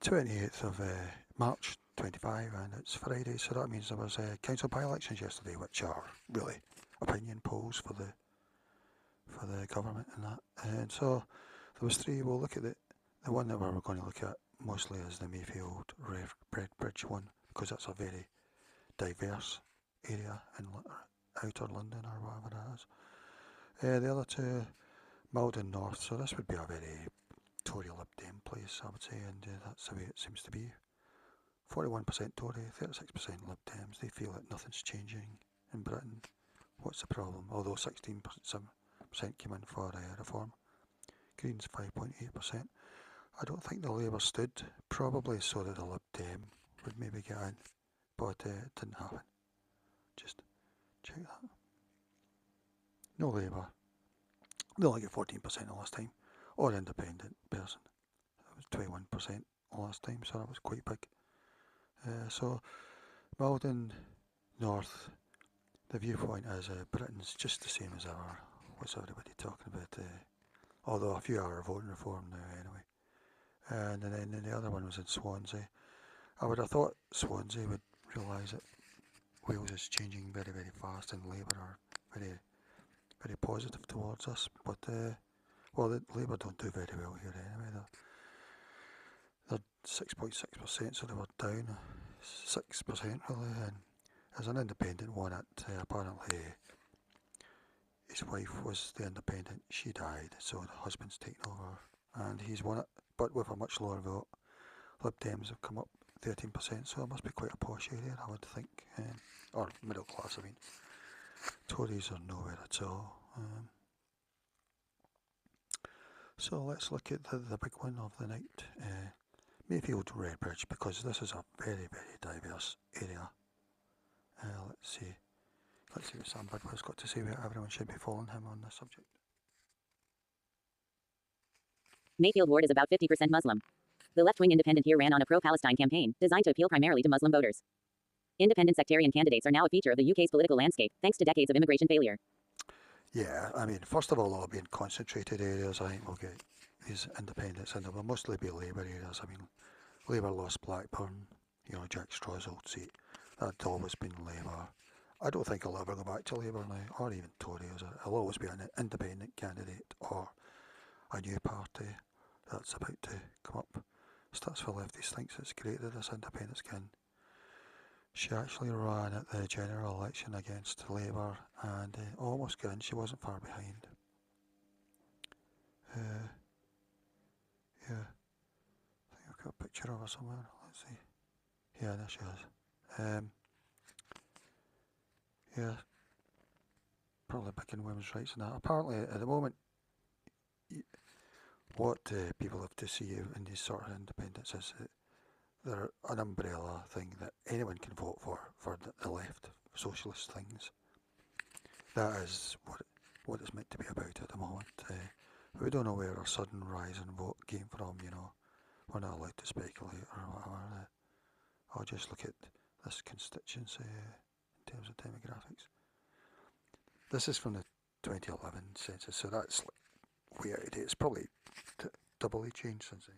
28th of March 25, and it's Friday, so that means there was council by-elections yesterday, which are really opinion polls for the government and that. And so there was three. We'll look at the one that we're going to look at mostly is the Mayfield Red Bridge one, because that's a very diverse area in outer London or whatever it is. The other two, Malden North, so this would be a very Tory Lib Dem place, I would say, and that's the way it seems to be. 41% Tory, 36% Lib Dems. They feel that nothing's changing in Britain. What's the problem? Although 16% came in for reform. Greens 5.8%. I don't think the Labour stood, probably so that the Lib Dem would maybe get in, but it didn't happen. Just check that. No Labour. They only get 14% the last time. Or independent person. It was 21% last time, so that was quite big. So Malden North, the viewpoint is Britain's just the same as ever. What's everybody talking about? Although a few are voting reform now anyway. And then the other one was in Swansea. I would have thought Swansea would realise that Wales is changing very, very fast, and Labour are very, very positive towards us. But well, the Labour don't do very well here anyway. They're 6.6%, so they were down 6% really. And as an independent one, apparently his wife was the independent. She died, so the husband's taken over, and he's won it, but with a much lower vote. Lib Dems have come up 13%, so it must be quite a posh area, I would think, or middle class. I mean, Tories are nowhere at all. So let's look at the big one of the night, Mayfield Red Bridge, because this is a very, very diverse area. Let's see what Sam Bidwell's got to say. Where everyone should be following him on this subject. Mayfield ward is about 50% Muslim. The left-wing independent here ran on a pro-Palestine campaign, designed to appeal primarily to Muslim voters. Independent sectarian candidates are now a feature of the UK's political landscape, thanks to decades of immigration failure. Yeah, I mean, first of all, it'll be in concentrated areas. I think we'll get these independents, and they will mostly be Labour areas. I mean, Labour lost Blackburn, Jack Straw's old seat. That's always been Labour. I don't think he'll ever go back to Labour now, or even Tories. He'll always be an independent candidate or a new party that's about to come up. Stats for Lefties thinks it's great that this independence can. She actually ran at the general election against Labour and almost got in. She wasn't far behind. Yeah, I think I've got a picture of her somewhere. Let's see. Yeah, there she is. Yeah, probably big in women's rights and that. Apparently, at the moment, what people have to see in these sort of independents is that they're an umbrella thing that anyone can vote for the left, socialist things. That is what it's meant to be about at the moment. We don't know where our sudden rise in vote came from, We're not allowed to speculate or whatever. I'll just look at this constituency in terms of demographics. This is from the 2011 census, so that's like way out of date. It's probably doubly changed since then.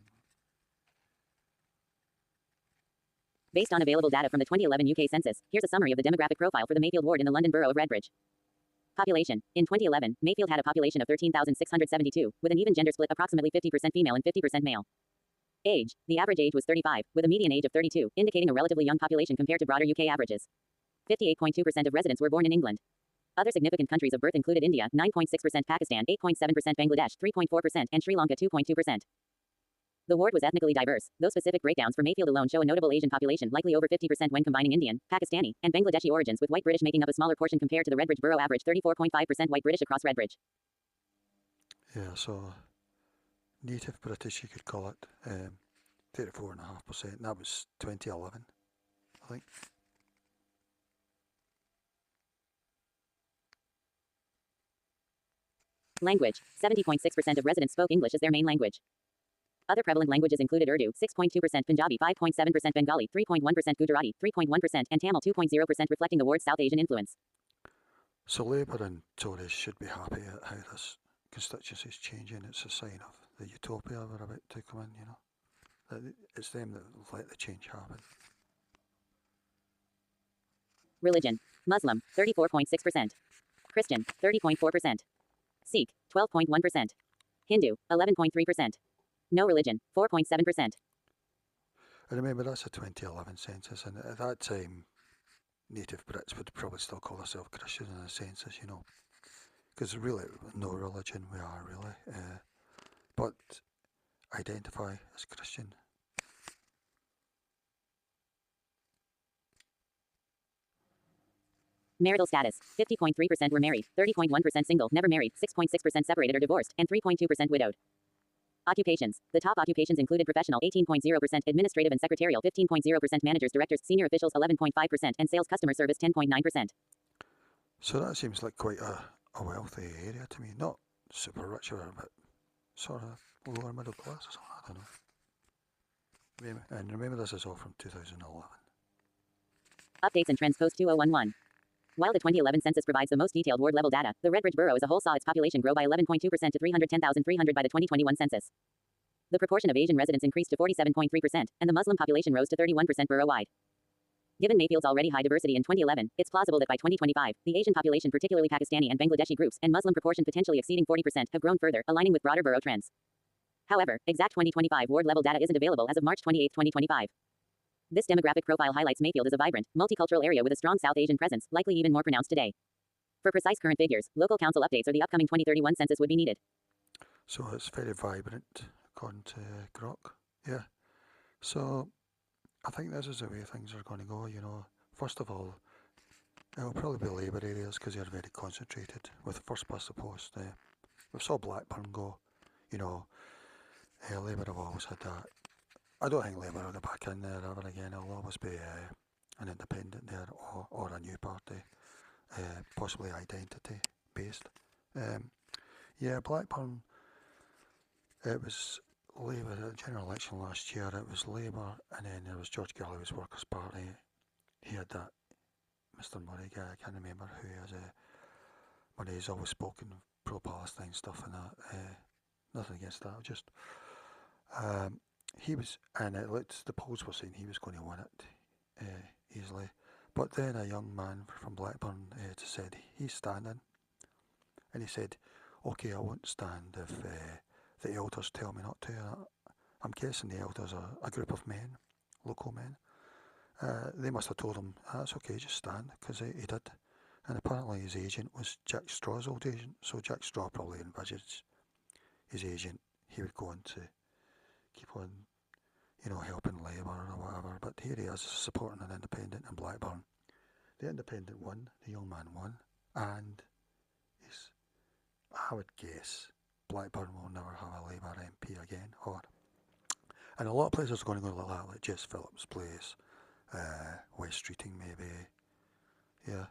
Based on available data from the 2011 UK census, here's a summary of the demographic profile for the Mayfield ward in the London borough of Redbridge. Population. In 2011, Mayfield had a population of 13,672, with an even gender split approximately 50% female and 50% male. Age. The average age was 35, with a median age of 32, indicating a relatively young population compared to broader UK averages. 58.2% of residents were born in England. Other significant countries of birth included India, 9.6%, Pakistan, 8.7%, Bangladesh, 3.4%, and Sri Lanka, 2.2%. The ward was ethnically diverse, though specific breakdowns for Mayfield alone show a notable Asian population, likely over 50% when combining Indian, Pakistani, and Bangladeshi origins, with white British making up a smaller portion compared to the Redbridge borough average, 34.5% white British across Redbridge. Yeah, so native British, you could call it, 34.5%. That was 2011, I think. Language. 70.6% of residents spoke English as their main language. Other prevalent languages included Urdu, 6.2%, Punjabi, 5.7%, Bengali, 3.1%, Gujarati, 3.1%, and Tamil, 2.0%, reflecting the ward's South Asian influence. So Labour and Tories should be happy at how this constituency is changing. It's a sign of the utopia we're about to come in, It's them that let the change happen. Religion. Muslim, 34.6%. Christian, 30.4%. Sikh, 12.1%. Hindu, 11.3%. No religion, 4.7%. And remember, that's a 2011 census, and at that time, native Brits would probably still call themselves Christian in a census, you know, because really, no religion we are really, but identify as Christian. Marital status, 50.3% were married, 30.1% single, never married, 6.6% separated or divorced, and 3.2% widowed. Occupations. The top occupations included professional, 18.0%, administrative and secretarial, 15.0%, managers, directors, senior officials, 11.5%, and sales customer service, 10.9%. So that seems like quite a wealthy area to me. Not super rich or but sort of lower middle class or something, I don't know. And remember, this is all from 2011. Updates and trends post 2011. While the 2011 census provides the most detailed ward-level data, the Redbridge Borough as a whole saw its population grow by 11.2% to 310,300 by the 2021 census. The proportion of Asian residents increased to 47.3%, and the Muslim population rose to 31% borough-wide. Given Mayfield's already high diversity in 2011, it's plausible that by 2025, the Asian population, particularly Pakistani and Bangladeshi groups, and Muslim proportion potentially exceeding 40%, have grown further, aligning with broader borough trends. However, exact 2025 ward-level data isn't available as of March 28, 2025. This demographic profile highlights Mayfield as a vibrant, multicultural area with a strong South Asian presence, likely even more pronounced today. For precise current figures, local council updates or the upcoming 2031 census would be needed. So it's very vibrant, according to Grok. Yeah. So I think this is the way things are going to go, you know. First of all, it'll probably be labour areas because they're very concentrated with first past the post. We saw Blackburn go, you know, Labour have always had that. I don't think Labour will go back in there ever again. It'll always be an independent there or a new party, possibly identity based. Yeah, Blackburn, it was Labour at the general election last year. It was Labour, and then there was George Galloway's Workers' Party. He had that Mr. Murray guy, I can't remember who he is. Murray's always spoken pro-Palestine stuff and that. Nothing against that, just he was, and it looked, the polls were saying he was going to win it easily. But then a young man from Blackburn just said he's standing, and he said, "Okay, I won't stand if the elders tell me not to." I'm guessing the elders are a group of men, local men. They must have told him, "That's okay, just stand," because he did. And apparently his agent was Jack Straw's old agent, so Jack Straw probably envisaged his agent, he would go on to keep on, you know, helping Labour or whatever. But here he is supporting an independent in Blackburn. The independent won, the young man won, and I would guess Blackburn will never have a Labour MP again. And a lot of places are going to go like that, like Jess Phillips' place, West Streeting maybe. Yeah.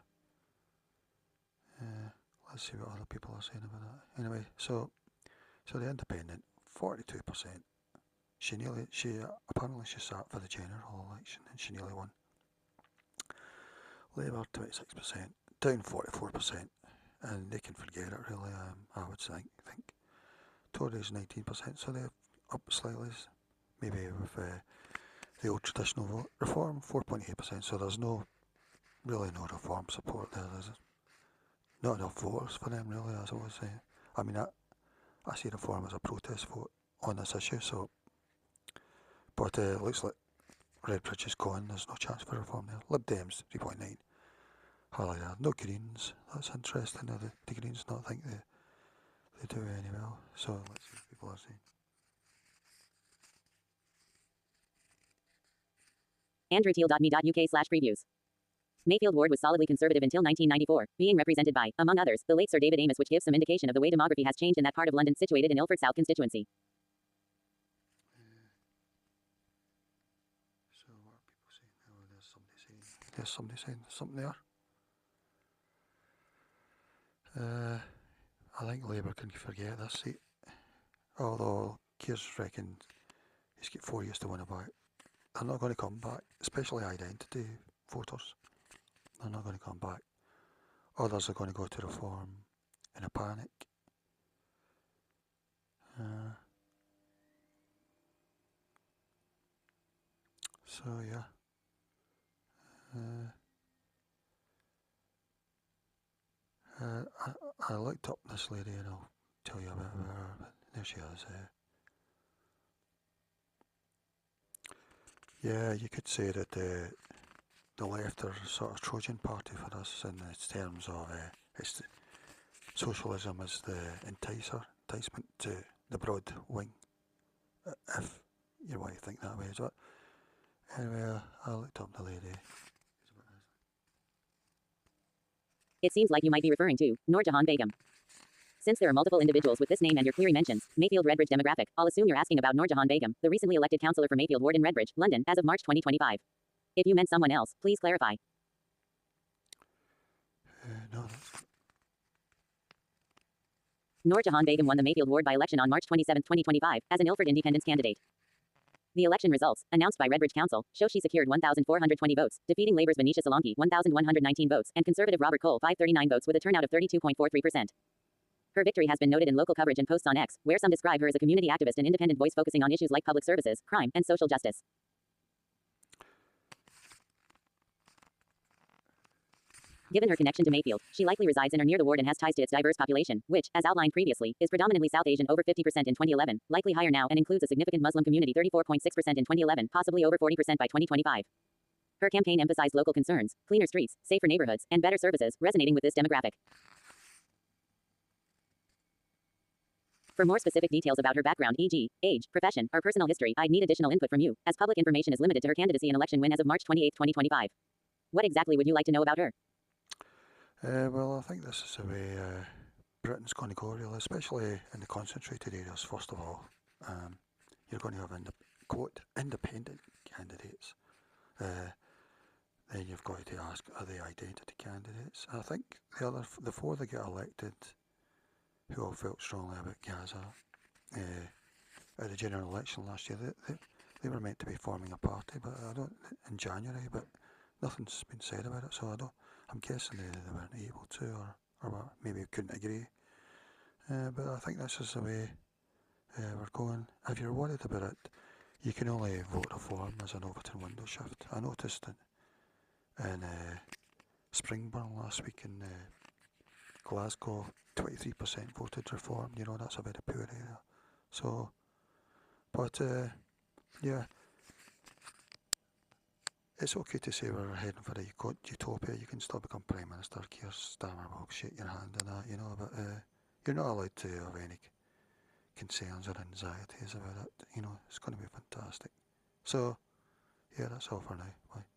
Let's see what other people are saying about that. Anyway, so the independent, 42%. Apparently she sat for the general election and she nearly won. Labour 26%, down 44%, and they can forget it really. I would think. Tories 19%, so they're up slightly. Maybe with the old traditional vote. Reform 4.8%, so there's really no reform support there. There's not enough voters for them really, as I always say. I mean, I see reform as a protest vote on this issue, so. But it looks like Redbridge is gone, there's no chance for reform there. Lib Dems 3.9. Hardly there. No Greens, that's interesting. The Greens not think they do any well. So let's see what people are saying. andrewteal.me.uk/previews. Mayfield Ward was solidly conservative until 1994, being represented by, among others, the late Sir David Amos, which gives some indication of the way demography has changed in that part of London situated in Ilford South constituency. So what are people saying? Oh, there's somebody saying something there. I think Labour can forget this seat. Although Keir's reckon he's got 4 years to win it back. They're not going to come back, especially identity voters. They're not going to come back. Others are going to go to reform in a panic. So yeah, I looked up this lady and I'll tell you a bit about her. But there she is. Yeah, you could say that the left are sort of Trojan party for us in terms of it's socialism is the enticement to the broad wing, if you want to think that way. But anyway, I looked up the lady. It seems like you might be referring to Noor Jahan Begum. Since there are multiple individuals with this name and your query mentions Mayfield Redbridge demographic, I'll assume you're asking about Noor Jahan Begum, the recently elected councillor for Mayfield Ward in Redbridge, London, as of March 2025. If you meant someone else, please clarify. No, Noor Jahan Begum won the Mayfield Ward by-election on March 27, 2025, as an Ilford Independence candidate. The election results, announced by Redbridge Council, show she secured 1,420 votes, defeating Labour's Venetia Solanki 1,119 votes and Conservative Robert Cole 539 votes with a turnout of 32.43%. Her victory has been noted in local coverage and posts on X, where some describe her as a community activist and independent voice focusing on issues like public services, crime, and social justice. Given her connection to Mayfield, she likely resides in or near the ward and has ties to its diverse population, which, as outlined previously, is predominantly South Asian over 50% in 2011, likely higher now and includes a significant Muslim community 34.6% in 2011, possibly over 40% by 2025. Her campaign emphasized local concerns, cleaner streets, safer neighborhoods, and better services, resonating with this demographic. For more specific details about her background, e.g., age, profession, or personal history, I'd need additional input from you, as public information is limited to her candidacy and election win as of March 28, 2025. What exactly would you like to know about her? Well, I think this is the way Britain's going to go, really, especially in the concentrated areas. First of all, you're going to have quote independent candidates. Then you've got to ask, are they identity candidates? I think the four that get elected, who all felt strongly about Gaza at the general election last year, they were meant to be forming a party, but in January, but nothing's been said about it. So I'm guessing they weren't able to, or maybe couldn't agree. But I think this is the way we're going. If you're worried about it, you can only vote reform as an Overton window shift. I noticed in Springburn last week in Glasgow, 23% voted reform. You know, that's a very poor area. So, but yeah, it's okay to say we're heading for a utopia. You can still become Prime Minister. Keir Starmer will shake your hand and that, you know, but you're not allowed to have any concerns or anxieties about it. You know, it's going to be fantastic. So, yeah, that's all for now. Bye.